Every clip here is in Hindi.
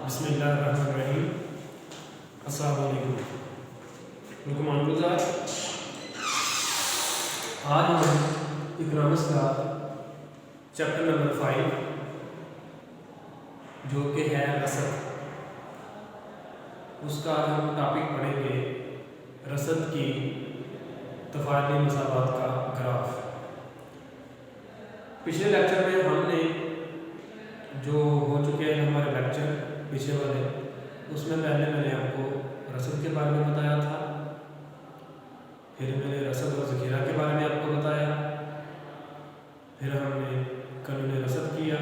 बिस्मिल्लाहिर्रहमानिर्रहीम। अस्सलाम वालेकुम। आज हम इकोनॉमिक्स का चैप्टर नंबर 5 जो कि है रसद, उसका आज हम टॉपिक पढ़ेंगे रसद की तफादली मसावात का ग्राफ। पिछले लेक्चर में हमने जो हो चुके हैं हमारे लेक्चर पीछे वाले, उसमें पहले मैंने आपको रसद के बारे में बताया था, फिर मैंने रसद और ज़ख़ीरा के बारे में आपको बताया, फिर हमने कानून रसद किया।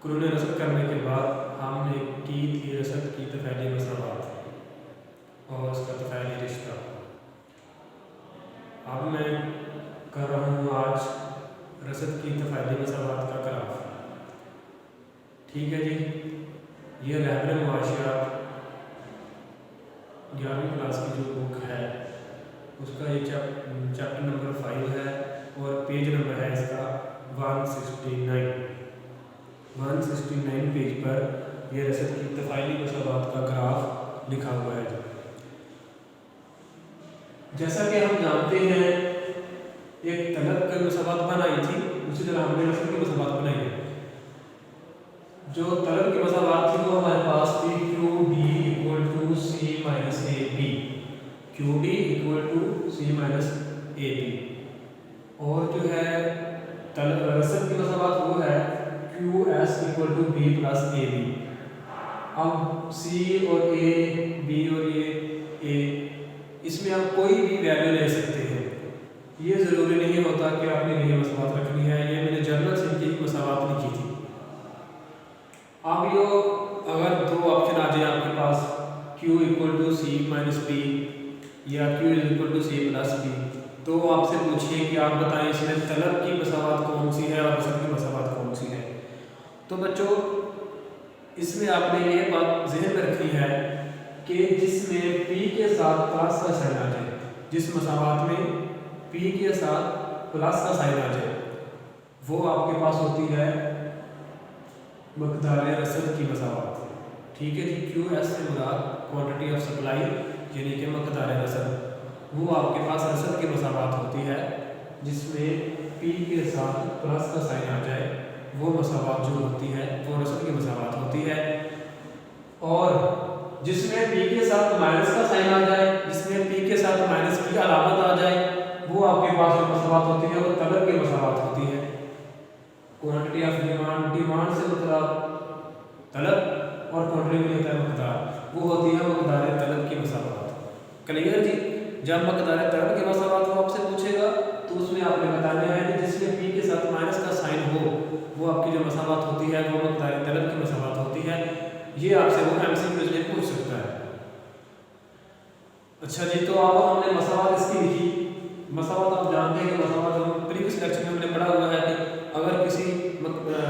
कानून रसद करने के बाद हमने की थी रसद की तफादली मसावात और उसका तफादली रिश्ता। अब मैं कर रहा हूँ आज रसद की तफादली मसावात का ग्राफ। ठीक है जी, ये रहबर मुआशियात 11वीं क्लास की जो बुक है उसका ये चैप्टर नंबर 5 है और पेज नंबर है इसका 169 पेज पर यह रसद की तफादली मसावात का ग्राफ लिखा हुआ है। जैसा कि हम जानते हैं एक तलब की मसावात बनाई थी, उसी तरह हमने रसद की मसावात बनाई है। जो तलब की मसावात थी वो हमारे पास थी QD = C - AB, QD = C - AB, और जो है रसद की मसावात वो है QS = B + AB। अब C और A, B और A, इसमें आप कोई भी वैल्यू ले सकते हैं। ये ज़रूरी नहीं होता कि आपने यही मसावात रखनी है, ये मैंने जनरल से इनकी मसावात लिखी थी। अब यो अगर दो ऑप्शन आ जाए आपके पास Q = C - B या Q = C + B, तो आपसे पूछिए कि आप बताएं इसमें तलब की मसावात कौन सी है और रसद की मसावात कौन सी है। तो बच्चों, इसमें आपने ये बात ज़हन में रखनी है कि जिसमें P के साथ प्लस का साइन आ जाए, जिस मसावात में P के साथ प्लस का साइन आ जाए, वो आपके पास होती है मकदार रसद की मसावात। ठीक है जी, QS से मुराद क्वांटिटी ऑफ सप्लाई यानी कि मकदार रसद, वो आपके पास रसद की मसावात होती है जिसमें P के साथ प्लस का साइन आ जाए, वो मसावात जो होती है वो रसद की मसावात होती है। और जिसमें P के साथ माइनस का साइन आ जाए, जिसमें P के साथ माइनस की अलामत आ जाए, वो आपके पास जो मसावात होती है वो तलब की मसावात होती है। क्वांटिटी ऑफ डिमांड से मतलब तलब और क्वांटिटी में होता है मकदार, वो होती है मकदार तलब की मसावात। क्लियर जी? जब मकदार तलब की मसावात वो आपसे पूछेगा तो उसमें आपने बताना है कि जिसमें P के साथ माइनस का साइन हो, वो आपकी जो मसावात होती है वो मकदार तलब की मसावात होती है। ये आपसे वो MCQ में पूछ सकता है। अच्छा जी, तो अब हमने मसावात इसकी लिखी। मसावात आप जानते हैं कि मसावात हम प्रीवियस लेक्चर में हमने पढ़ा हुआ है कि अगर किसी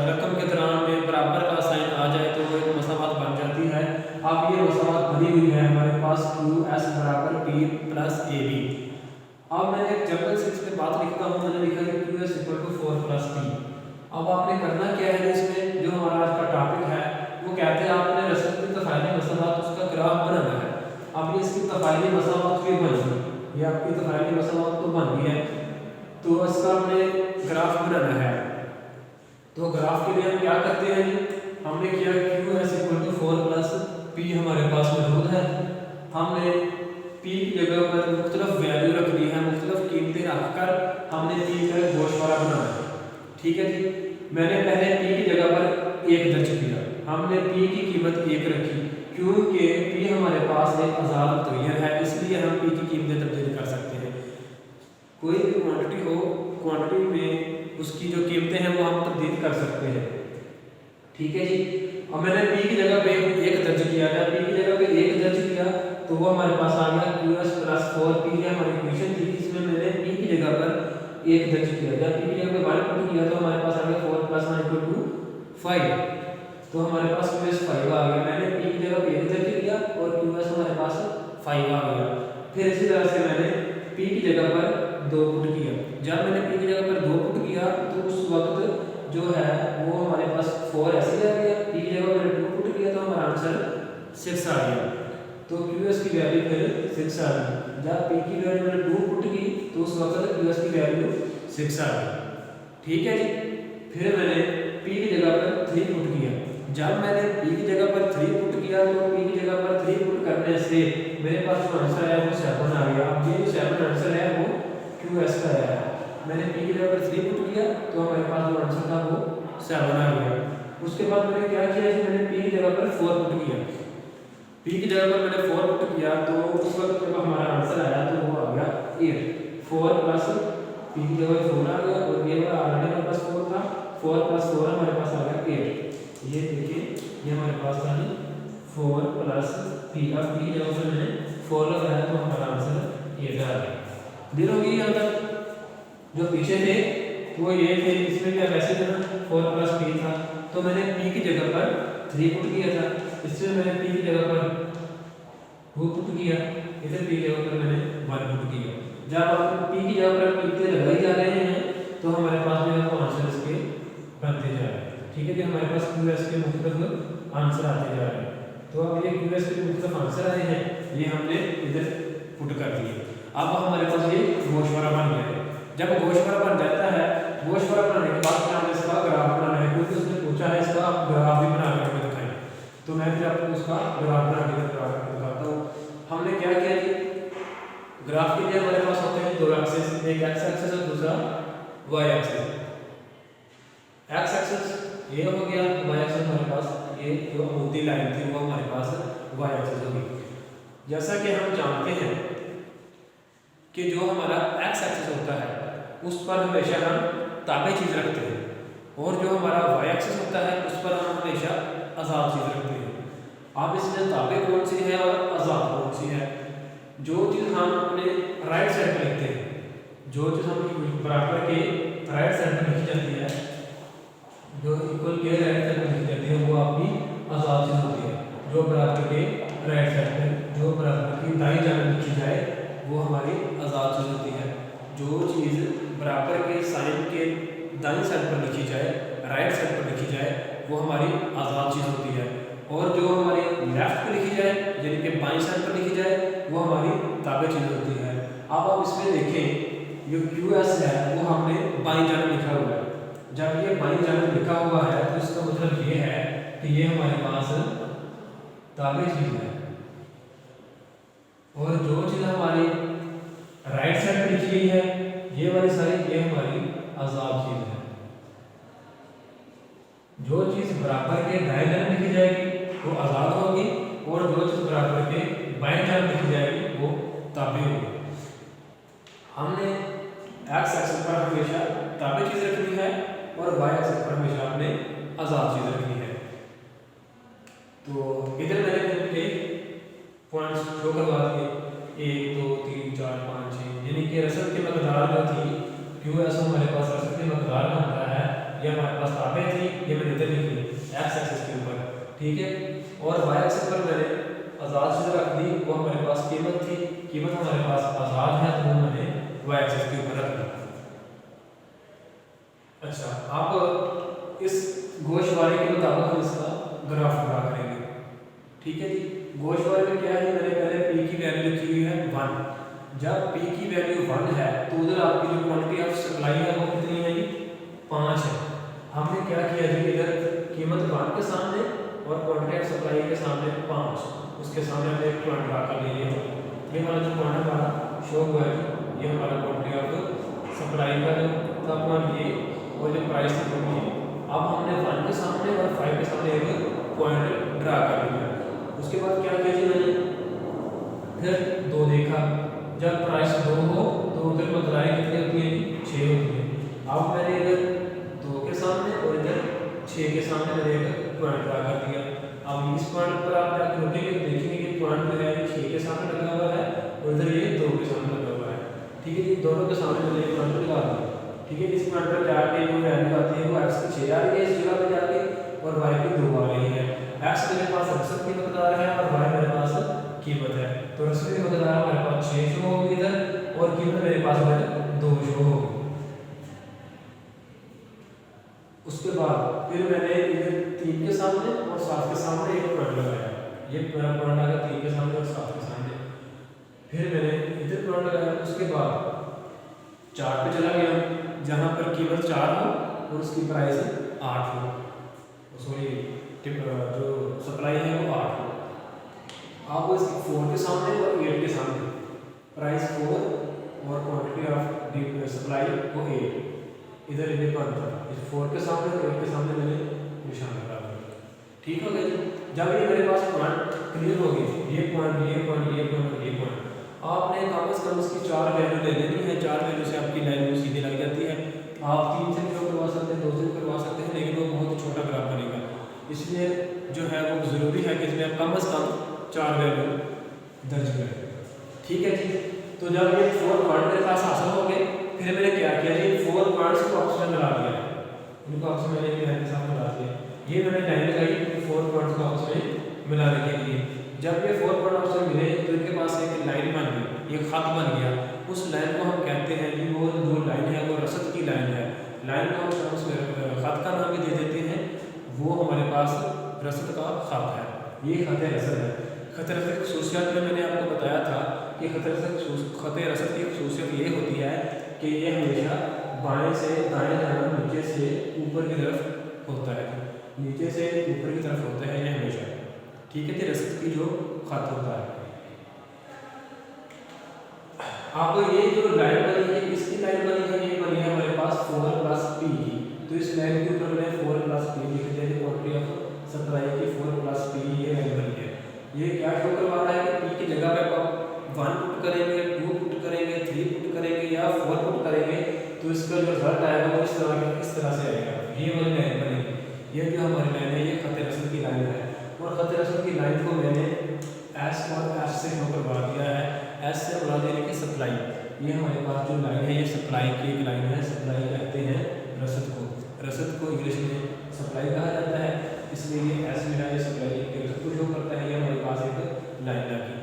रकम के दौरान में बराबर का साइन आ जाए तो वो एक मसावात बन जाती है। अब ये मसावात बनी हुई है हमारे पास QS = P + AB। अब मैंने एक जनरल से इस पे बात लिखता हूँ, मैंने लिखा है QS = 4 + P। अब आपने करना क्या है, इसमें जो हमारा आज का टॉपिक है वो कहते हैं आपने रसद की तफादली मसावात उसका ग्राफ बनाना है। अब ये इसकी तफादली मसावात भी बन गई, ये आपकी तफादली मसावात तो बन गई है, तो इसका हमने ग्राफ बनाना है। तो ग्राफ के लिए हम क्या करते हैं, हमने किया QS = 4 + P हमारे पास मौजूद है। हमने P की जगह पर मुख्तलिफ वैल्यू रखनी है, मुख्तलिफ कीमतें रखकर हमने P का गोशवारा बनाना है। ठीक है जी, मैंने पहले P की जगह पर 1 दर्ज किया, हमने P की कीमत 1 रखी क्योंकि P हमारे पास एक आज़ाद मुतग़य्यर है, इसलिए हम P की कीमतें तब्दील कर सकते हैं। कोई भी क्वांटिटी हो, क्वांटिटी में उसकी जो कीमतें हैं वो हम तब्दील कर सकते हैं। ठीक है जी, अब मैंने P की जगह पे 1 दर्ज किया, जब P की जगह पे 1 दर्ज किया तो वो हमारे पास आ गया QS + 4P है हमारी इक्वेशन थी, इसमें मैंने P की जगह पर 1 दर्ज किया, जब P की जगह पे 1 पुट किया तो हमारे पास आ गया 4 + 1 = 5, तो हमारे पास QS 5 आ गया। मैंने P की जगह पे 1 दर्ज किया और QS हमारे पास 5 आ गया। फिर इसी तरह से मैंने P की जगह पर 2 पुट किया, जब मैंने P की जगह पर 2 पुट किया तो उस वक्त जो है वो हमारे पास 4 ऐसे आ गया। P की जगह मैंने 2 पुट किया तो हमारे तो क्यू एस की वैल्यू फिर 6 आ गई। जब पी की वैल्यू मैंने 2 पुट की तो उस वक्त क्यू एस की वैल्यू 6 आ गई। ठीक है जी। फिर मैंने पी की जगह पर 3 पुट किया। जब मैंने पी की जगह पर 3 पुट किया तो पी की जगह पर 3 पुट करने से मेरे पास जो आंसर आया वो 7 आ गया। अब ये जो 7 आंसर है वो क्यू एस का आया। मैंने पी की जगह पर 3 पुट किया तो हमारे पास जो आंसर था वो 7 आ गया। उसके बाद मैंने क्या किया कि मैंने पी की जगह पर 4 पुट किया। पी की जगह पर मैंने 4 पुट किया तो उस वक्त जब हमारा आंसर आया तो वो आ गया 8। 4 प्लस पी की जगह 4 आ गया और ये वाला ऑलरेडी हमारे पास 4 था। 4 प्लस 4 हमारे पास आ गया 8। ये देखिए ये हमारे पास था 4 प्लस पी। अब पी की जगह पर मैंने 4 लगाया तो हमारा आंसर 8 आ गया। क्लियर होगी यहाँ तक? जो पीछे थे वो ये थे, इसमें क्या वैसे थे ना 4 प्लस पी था तो मैंने पी की जगह पर 3 पुट किया था। इसमें मैंने पी की जगह पर 2 पुट किया, इधर पी की जगह पर मैंने 1 पुट किया। जब आप पी की जगह पर पी लगाई जा रहे हैं तो हमारे पास जो है वो आंसर इसके बनते जा रहे हैं। ठीक है कि हमारे पास क्यू एस के मुख्तलिफ आंसर आते जा रहे हैं। तो अब ये क्यू एस के मुख्तलिफ आंसर आए हैं, ये हमने इधर पुट कर दिए। अब हमारे पास ये गोशवारा बन गया है। जब गोशवारा बन जाता है, गोशवारा बनाने के बाद क्या हमें इसका ग्राफ बनाना है, क्योंकि उसने पूछा है इसका आप ग्राफ भी बना कर दिखाएं। तो मैं फिर आपको उसका ग्राफ बना के दिखाता हूँ। हमने क्या किया कि ग्राफ के लिए हमारे पास होते हैं 2 एक्सिस, एक एक्स एक्सिस और दूसरा वाई एक्सिस। एक्स एक्सिस ये हो गया, वाई एक्सिस हमारे पास ये जो मोटी लाइन थी वो हमारे पास वाई एक्सिस होगी। जैसा कि हम जानते हैं कि जो हमारा एक्स एक्सिस होता है उस पर हमेशा हम ताबे चीज़ रखते हैं और जो हमारा वाई एक्सिस होता है उस पर हम हमेशा आज़ाद चीज़ रखते हैं। अब इसमें ताबे कौन सी है और आज़ाद कौन सी है? जो चीज़ हम अपने राइट साइड पर लिखते हैं, जो चीज़ हम बराबर के राइट साइड पर लिखी जाती है, जो इक्वल के राइट साइड पर लिखी जाती है वो आपकी आज़ाद चीज़ होती है। जो बराबर के राइट साइड पर, जो बराबर की दाईं जानब लिखी जाए वो हमारी आज़ाद चीज़ होती है। जो चीज़ बराबर के साइन के दाईं साइड पर लिखी जाए, राइट साइड पर लिखी जाए वो हमारी आज़ाद चीज़ होती है। और जो हमारी लेफ्ट पर लिखी जाए यानी कि बाईं साइड पर लिखी जाए वो हमारी ताबे चीज़ होती है। अब आप इसमें देखें जो क्यू एस है वो हमने बाईं जानब लिखा हुआ है। जब ये बाईं जानब लिखा हुआ है तो इसका मतलब ये है कि ये हमारे पास ताबे चीज़ है। और जो चीज़ हमारी राइट साइड पर लिखी गई है ये वाली सारी ये हमारी आज़ाद चीज़ है। जो चीज़ बराबर के दाएं जानब लिखी जाएगी वो आज़ाद होगी और जो चीज़ बराबर के बाएं जानब लिखी जाएगी वो ताबे होगी। हमने एक्स एक्सिस पर हमेशा ताबे चीज़ रखनी है और वाई एक्सिस पर हमेशा हमने आज़ाद चीज़ रखनी है। तो इधर मैंने पॉइंट्स शो करवा दिए 1 2 3 4 5 6, यानी कि रसद की मकदार जो थी क्यू एस हमारे पास रसद की मकदार बनता है। ये हमारे पास ताबे थी, ये मैंने इधर लिखी एक्स एक्सिस के ऊपर, ठीक है। और वाई एक्सिस पर मैंने आज़ाद चीज़ रख दी, वो हमारे पास कीमत थी, कीमत हमारे पास आज़ाद है तो वो मैंने वाई एक्सिस के ऊपर रख दी। अच्छा, अब इस गोशवारे के मुताबिक हम इसका ग्राफ ड्रा करेंगे, ठीक है जी। गोशवारे में क्या है, मैंने पहले पी की वैल्यू लिखी हुई है 1। जब पी की वैल्यू 1 है तो उधर आपकी जो क्वांटिटी ऑफ सप्लाई है वो कितनी है जी 5 है। हमने क्या किया जी, इधर कीमत 1 के सामने और क्वांटिटी ऑफ सप्लाई के सामने 5, उसके सामने हमने एक पॉइंट ड्रा कर लिया। ये वाला जो पॉइंट हमारा शो हुआ है ये हमारा क्वांटिटी ऑफ सप्लाई का जो तापमान ये और जो प्राइस थी वो ये। अब हमने 1 के सामने और 5 के सामने एक पॉइंट ड्रा कर लिया। उसके बाद क्या किया जी, मैंने फिर 2 देखा, जब प्राइस 2 हो तो उधर मकदारें कितनी होती है 6 होती है। अब मैंने इधर 2 के सामने और इधर 6 के सामने मैंने एक पॉइंट ड्रा कर दिया। अब इस पॉइंट पर आप जाकर रुकेंगे तो देखेंगे कि पॉइंट जो है 6 के सामने लगा हुआ है और इधर ये 2 के सामने लगा हुआ है, ठीक है जी। दोनों के सामने मैंने एक पॉइंट लगा दिया, ठीक है। इस पॉइंट पर जाके जो वैल्यू आती है वो एक्स की 6 आ रही है इस जगह पर जाके और वाई की 2 आ रही है। एक्स मेरे पास रसद की मकदार है और वाई मेरे पास कीमत है, तो रसद की मकदार हमारे पास 6 शो होगी इधर और कीमत मेरे पास इधर 2 शो होगी। उसके बाद फिर मैंने इधर 3 के सामने और 7 के सामने एक पॉइंट लगाया, ये मेरा पॉइंट आ गया 3 के सामने और 7 के सामने। फिर मैंने इधर पॉइंट लगाया, उसके बाद 4 पे चला गया जहाँ पर कीमत 4 हो और उसकी प्राइस 8 हो, सॉरी जो सप्लाई है वो 8 हो। आपको इसकी 4 के सामने और 8 के सामने प्राइस 4 और क्वांटिटी ऑफ सप्लाई वो 8, इधर इन्हें पर था, इस 4 के सामने और 8 के सामने मैंने निशान लगा दिया। ठीक हो गया जी। जब ये मेरे पास पॉइंट क्लियर हो गए, ये पॉइंट ये पॉइंट ये पॉइंट और ये पॉइंट, आपने कम से कम इसकी 4 वैल्यू ले लेनी है। 4 वैल्यू से आपकी लाइन सीधी लग जाती है। आप 3 से भी करवा सकते हैं, 2 से भी करवा सकते हैं, लेकिन वो बहुत छोटा ग्राफ बनेगा। इसलिए जो है वो ज़रूरी है कि इसमें आप कम से कम 4 वैल्यू दर्ज करें। ठीक है जी। तो जब ये 4 पॉइंट मेरे पास हासिल हो गए, फिर मैंने क्या किया जी, 4 पॉइंट्स को आपस में मिला दिया, उनको आपस में मैंने लाइन के साथ मिला दिया। ये मैंने लाइन लगाई 4 पॉइंट्स को आपस में मिलाने के लिए। जब ये 4 पॉइंट आपस में मिले तो इनके पास एक लाइन बन गई, एक खत बन गया। उस लाइन को हम कहते हैं कि वो जो लाइन है वो रसद की लाइन है। लाइन को हम उसमें खत का नाम भी दे देते हैं, वो हमारे पास रसद का खत है। ये खत रसद है। खत रसद की खसूसियात में मैंने आपको बताया था कि खत रसद की खसूसियत ये होती है कि ये हमेशा बाएं से दाएं तरफ, नीचे से ऊपर की तरफ होता है, नीचे से ऊपर की तरफ होता है ये हमेशा। ठीक है जी। रसद की जो खत होता है, आपको ये जो लाइन बनी है, इसकी लाइन बनी है, ये बनी है हमारे पास 4 प्लस पी की। तो इस लाइन के ऊपर मैंने 4 प्लस पी लिख दिया, क्वांटिटी ऑफ सप्लाई की 4 प्लस पी ये लाइन बनी है। ये क्या शो करवा रहा है कि पी की जगह पे आप 1 पुट करेंगे, 2 पुट करेंगे, 3 पुट करेंगे या 4 पुट करेंगे तो इसका जो रिजल्ट आएगा वो इस तरह से आएगा। ये वाली लाइन बनेगी। ये जो हमारी लाइन है ये खत रसद की लाइन है, और खत रसद की लाइन को मैंने एस और एस से शो करवा दिया है। एस से बुला देने की सप्लाई, ये हमारे पास जो लाइन है ये सप्लाई की एक लाइन है। सप्लाई कहते हैं रसद को। रसद को इंग्लिश में सप्लाई कहा जाता है, इसलिए ये एस में है, ये सप्लाई के रसद को शो करता है। ये हमारे पास एक लाइन आ गई।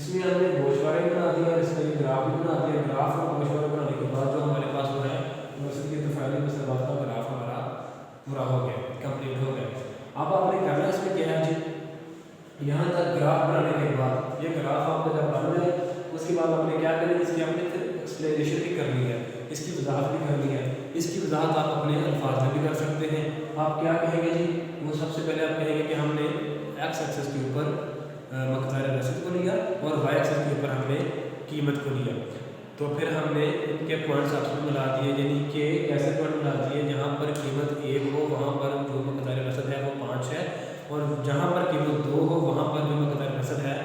इसमें हमने गोशवारा बना दिया, इसका एक ग्राफ भी बना दिया। ग्राफ और गोशवारा बनाने के बाद जो हमारे पास हो है रसद की तफाइल मसलबात का ग्राफ हमारा पूरा हो गया, कंप्लीट हो गया। अब आपने करना इसमें क्या है जी, यहाँ तक ग्राफ बनाने के बाद ये ग्राफ आपको जब बन जाए उसके बाद आपने क्या करना है, इसकी आपने फिर एक्सप्लेनेशन भी करनी है, इसकी वजाहत भी करनी है। इसकी वजाहत आप अपने अल्फाज में भी कर सकते हैं। आप क्या कहेंगे जी, वो सबसे पहले आप कहेंगे कि हमने एक्स एक्सेस के ऊपर मकदार रसद को लिया और वाई एक्सेस के ऊपर हमने कीमत को लिया। तो फिर हमने इनके पॉइंट्स आपस में मिला दिए, यानी कि कैसे पॉइंट मिला दिए, जहाँ पर कीमत 1 हो वहाँ पर जो मकदार रसद है वो 5 है, और जहाँ पर कीमत 2 हो वहाँ पर जो मकदार रसद है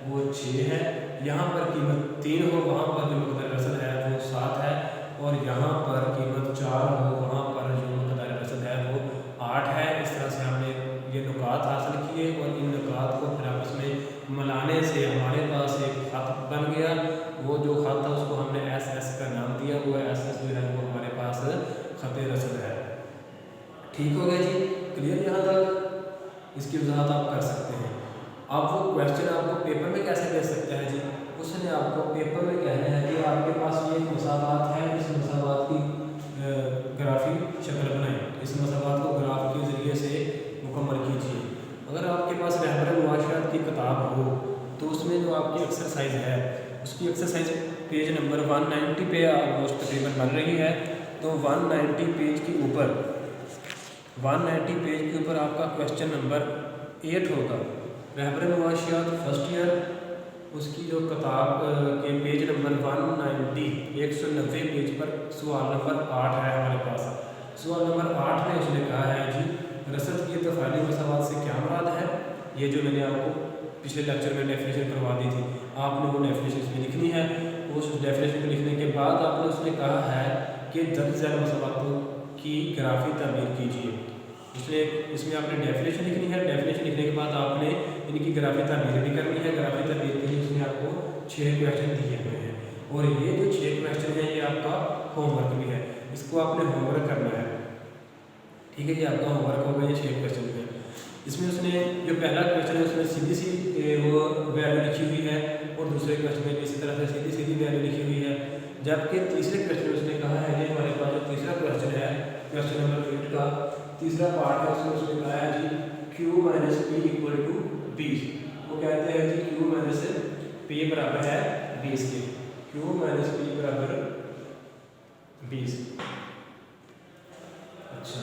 वो 6 है, यहाँ पर कीमत 3 हो वहाँ पर जो मकदार रसद है वो 7 है, और यहाँ पर कीमत 4 हो वहाँ पर जो मकदार रसद है वो 8 है। इस तरह से हमने ये नुकात हासिल किए और इन नुकात को फिर आपस में मिलाने से हमारे पास एक खत बन गया। वो जो खत था उसको हमने एस एस का नाम दिया, वो एस एस जो है वो हमारे पास खत रसद है। ठीक हो गया जी, क्लियर यहाँ तक? इसकी वजाहत आप कर सकते हैं। अब वो क्वेश्चन आपको पेपर में कैसे दे सकते हैं जी, उसने आपको पेपर में कहना है कि आपके पास ये मसावात है, इस मसावात की ग्राफी शक्ल बनाएं, इस मसावात को ग्राफ के ज़रिए से मुकम्मल कीजिए। अगर आपके पास रहबर मुआशरात की किताब हो तो उसमें जो आपकी एक्सरसाइज है उसकी एक्सरसाइज पेज नंबर 190 पे ऑलमोस्ट तकरीबन बन रही है। तो 190 पेज के ऊपर 190 पेज के ऊपर आपका क्वेश्चन नंबर 8 होगा। रहबर मुआशरात फर्स्ट ईयर, उसकी जो किताब के पेज नंबर 190 पेज पर सवाल नंबर 8 है हमारे पास। सवाल नंबर 8 में उसने कहा है जी, रसद की तफाली मसावात से क्या मुराद है। ये जो मैंने आपको पिछले लेक्चर में डेफिनेशन करवा दी थी, आपने वो डेफिनेशन इसमें लिखनी है। उस डेफिनेशन को लिखने के बाद आपने उसने कहा है कि दर्ज झैल मसावातों की ग्राफी तमीर कीजिए। इसलिए इसमें आपने डेफिनेशन लिखनी है। डेफिनेशन लिखने के बाद आपने इनकी ग्राफी तमीर भी करनी है। ग्राफी तमीर के लिए उसने आपको 6 क्वेश्चन दिए हुए हैं, और ये जो 6 क्वेश्चन है ये आपका होमवर्क भी है, इसको आपने होमवर्क करना है। ठीक है जी, आपका होमवर्क होगा ये 6 क्वेश्चन है। इसमें उसने जो पहला क्वेश्चन है उसमें सीधी सी वो वैल्यू लिखी हुई है, और दूसरे क्वेश्चन में इसी तरह से सीधी सीधी वैल्यू लिखी हुई है। जबकि तीसरे क्वेश्चन में उसने कहा है कि हमारे पास जो तीसरा क्वेश्चन है, क्वेश्चन नंबर 8 का तीसरा पार्ट है, उसमें उसने कहा है जी Q - P = B। वो कहते हैं कि Q माइनस P बराबर है 20 के। Q माइनस P बराबर 20। अच्छा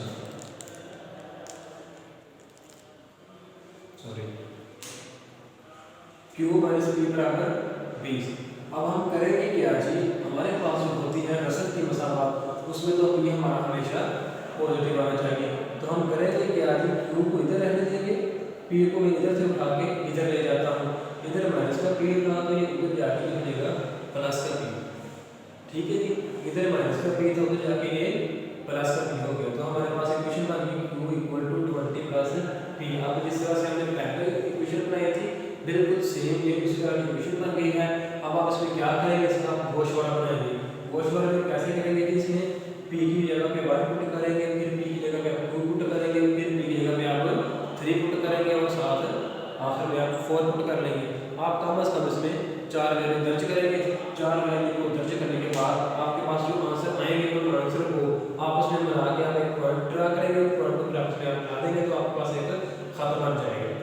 सॉरी, Q माइनस P बराबर 20। अब हम करेंगे क्या जी, हमारे पास जो होती है रसद की मसावत, उसमें तो P हमारा हमेशा पॉजिटिव आना चाहिए। तो हम करेंगे क्या जी, Q को इधर रहने देंगे, P को मैं इधर से उठा के इधर ले जाता हूँ, इधर माइनस का P रहा तो ये उधर जाके बनेगा प्लस का P। ठीक है जी, इधर माइनस का P तो उधर जाके ये प्लस का P हो गया। तो हमारे पास इक्वेशन बन गई Q equal to 20 plus P। अब जिस तरह से हमने पहले इक्वेशन बनाई थी बिल्कुल सेम ये दूसरी तरह की इक्वेशन बन गई है। अब आप इसमें क्या करेंगे, इसका वॉश वाला बनाएंगे। वॉश वाला में कैसे करेंगे कि इसमें P की जगह पे 1 पुट करेंगे, फिर P की जगह पे आप 2 पुट करेंगे, फिर P की जगह पे आप 3 पुट करेंगे और साथ आखिर में आप 4 पुट कर लेंगे। आप कम अज कम इसमें 4 वैल्यू दर्ज करेंगे। 4 वैल्यू को दर्ज करने के बाद आपके पास जो आंसर आएंगे उन आंसर को आपस में मिला के आप एक पॉइंट ड्रा करेंगे, पॉइंट को आपस में आप मिला देंगे तो आपके पास एक खत बन जाएगा।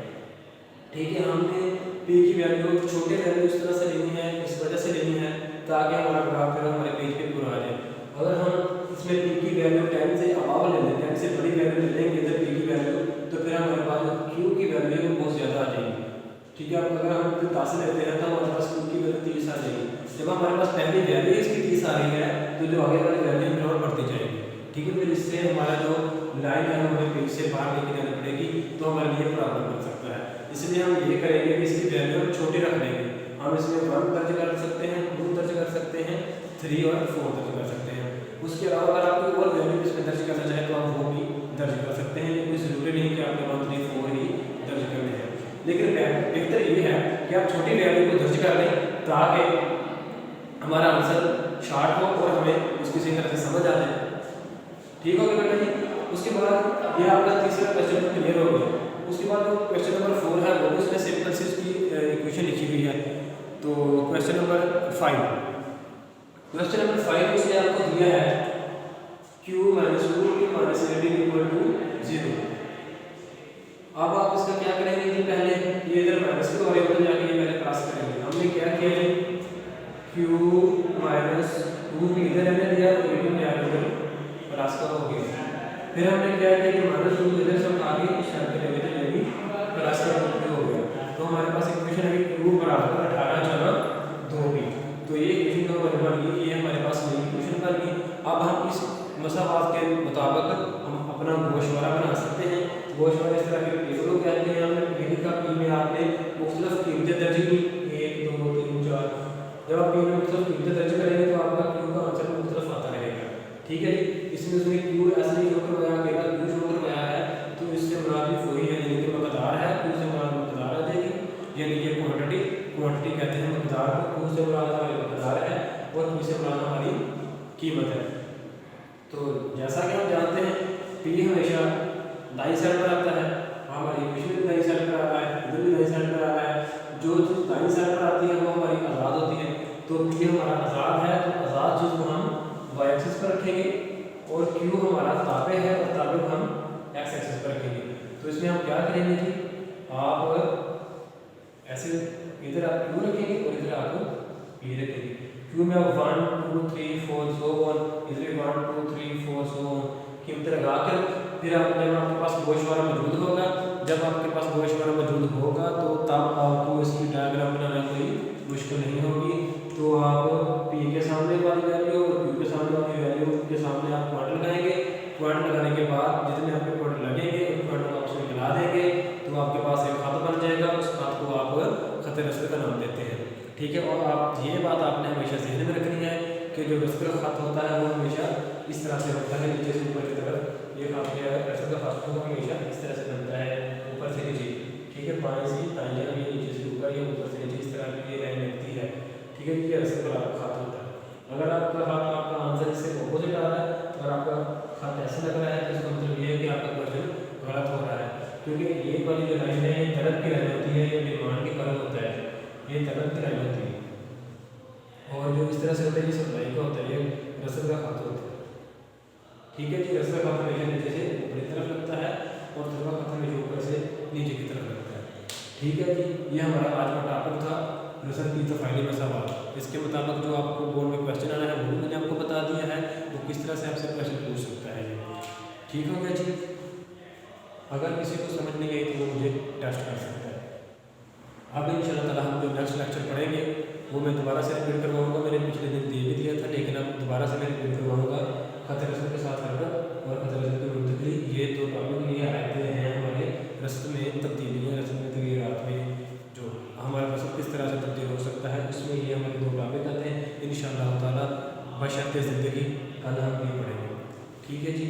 ठीक है, हमने P की वैल्यू छोटे वैल्यू इस तरह से लेनी है, इस वजह से लेनी है ताकि हमारा ग्राफ फिर हमारे पेज पे पूरा आ जाए। अगर हम इसमें P की वैल्यू 10 से अबव ले लें, 10 से बड़ी वैल्यू ले लेंगे इधर P की वैल्यू, तो फिर हमारे पास जो Q की वैल्यू है वो बहुत ज़्यादा आ जाएगी। ठीक है, अगर हम 10 लेते हैं तो हमारे पास Q की वैल्यू 30 आ जाएगी। जब हमारे पास पहली वैल्यू इसकी 30 आ रही है तो जो आगे वाली वैल्यू है और बढ़ती जाएगी। ठीक है, फिर इससे हमारा जो लाइन है हमें पेज से बाहर लेके जानी पड़ेगी, तो हमारे लिए प्रॉब्लम बन सकता है। इसलिए हम ये करेंगे कि इसकी वैल्यू हम छोटी रख लेंगे। हम इसमें 1 दर्ज कर सकते हैं, 2 दर्ज कर सकते हैं, 3 और 4 दर्ज कर सकते हैं। उसके अलावा अगर आप कोई और वैल्यू इसमें दर्ज करना चाहें तो आप वो भी दर्ज कर सकते हैं। कोई ज़रूरी नहीं कि आपने 1, 3, 4 ही दर्ज करने हैं। लेकिन बेहतर ये है कि आप छोटी वैल्यू को दर्ज कर लें ताकि हमारा आंसर शार्ट हो और हमें उसकी सही तरह से समझ आ जाए। ठीक हो गया बेटा जी। उसके बाद ये आपका तीसरा क्वेश्चन क्लियर हो गया। उसके बाद जो क्वेश्चन नंबर 4 है वो भी उसने सिंपल सी इसकी इक्वेशन लिखी हुई है। तो क्वेश्चन नंबर 5, क्वेश्चन नंबर 5 उसने आपको दिया है Q minus 2P minus 18 equal to 0। अब आप इसका क्या करेंगे जी, पहले ये इधर माइनस के और इधर जाके ये पहले प्लस करेंगे। हमने क्या किया जी, Q माइनस 2P इधर रहने दिया, 18 जाके इधर प्लस का हो गया। फिर हमने क्या किया कि माइनस 2 इधर से हम आगे इस साइड पे लेके चले भी प्लस का 2P हो गया। तो हमारे पास इक्वेशन है कि Q बराबर 18 जमा 2P। तो ये इक्वेशन तो हमारे बन गई, ये हमारे पास नई इक्वेशन बन गई। अब हम इस मसावात के मुताबिक हम अपना गोशवारा बना सकते हैं। गोशवारा इस तरह के टेबल को कहते हैं। हमने P का P में आपने मुख्तलिफ कीमतें दर्ज की, 1, 2, 3, 4। जब आप P में मुख्तलिफ कीमतें दर्ज करेंगे तो आपका Q का आंसर मुख्तलिफ आता रहेगा। ठीक है जी, इसमें उसने Q ऐसा नहीं शो करवाया, अकेला Q शो करवाया है तो इससे मुराद वही है, यानी कि मकदार है। Q से मुराद मकदार आ जाएगी, यानी कि क्वांटिटी कहते हैं मकदार को। Q से मुराद हमारी मकदार है और P से मुराद हमारी कीमत है। तो जैसा कि हम जानते हैं P हमेशा दाईं साइड पर आता है, हमारी इक्वेशन भी दाईं साइड पर आता है, इधर भी दाईं साइड पर आता है। जो चीज़ दाईं साइड पर आती है वो हमारी आज़ाद होती है। तो P हमारा आज़ाद है, तो आज़ाद चीज़ को हम y एक्सिस पर रखेंगे और Q हमारा ताबे है और ताबे को हम x एक्सिस पर रखेंगे। तो इसमें हम क्या करेंगे जी, आप ऐसे इधर आप Q रखेंगे और इधर आप P रखेंगे। Q में आप 1, 2, 3, 4 सो ऑन, इधर 1, 2, 3, 4 सो ऑन कीमत लगा कर फिर आप जब आपके पास गोशवारा मौजूद होगा, जब आपके पास गोशवारा मौजूद होगा तो तब आपको इसकी डायग्राम बनाना कोई मुश्किल नहीं होगी। तो आप P के सामने वाली वैल्यू और Q के सामने वाली वैल्यू के सामने आप पॉइंट लगाएंगे। पॉइंट लगाने के बाद जितने आपके पॉइंट लगेंगे उस पॉइंट को आप उसमें मिला देंगे तो आपके पास एक खत बन जाएगा। उस खत को आप खत रस्म का नाम देते हैं। ठीक है, और आप ये बात आपने हमेशा ज़हन में रखनी है कि जो रस्म का खत होता है वो हमेशा इस तरह से होता है, नीचे से ऊपर की तरफ। ये खत जो है रस्म का खत तो हमेशा इस तरह से बनता है, ऊपर से नीचे। ठीक है, बाएं से दाएं, ये नीचे से ऊपर, ये ऊपर से नीचे, इस तरह की ये लाइन लगती है। ठीक है, ये रस्म का खत होता है। अगर आपका खत आपका आंसर इससे अपोजिट आ रहा है और आपका खत ऐसे लग रहा है तो इसका मतलब ये है कि आपका क्वेश्चन गलत हो रहा है, क्योंकि ये वाली जो लाइन है ये तलब की लाइन होती है, ये डिमांड की कलम होता है, ये तलब की लाइन होती है। और जो इस तरह से होता है ये सप्लाई का होता है, ये रस्म का खत होता है। ठीक है जी, रस्म का खत हमेशा नीचे से ऊपर की तरफ लगता है और तलब का खत हमेशा ऊपर से नीचे की तरफ लगता है। ठीक है। है जी, ये हमारा आज का टॉपिक था रसल की तफ़ाइली मसावात। इसके मुताबिक जो आपको बोर्ड में क्वेश्चन आना है वो भी मैंने आपको बता दिया है, वो किस तरह से आपसे क्वेश्चन पूछ सकता है जी। ठीक हो गया जी। अगर किसी को समझ नहीं आई तो वो मुझे टेस्ट कर सकता है। अब इंशाअल्लाह ताला हम जो नेक्स्ट लेक्चर पढ़ेंगे वो मैं दोबारा से रिपीट करवाऊँगा। मैंने पिछले दिन दे भी दिया था, लेकिन अब दोबारा से मैं रिपीट करवाऊँगा खत रस्म के साथ हरकत और खत रस्म की मुंतकली। ये दो टॉपिक ये आते हैं हमारे रस्म में तब्दीलियाँ, रस्म में तगय्युरात में जो हमारा रस्म किस तरह से तब्दील हो सकता है, उसमें ये हमारे दो टॉपिक आते हैं। इंशाअल्लाह ताला बशर्ते ज़िंदगी कल हम ये पढ़ेंगे। ठीक है जी।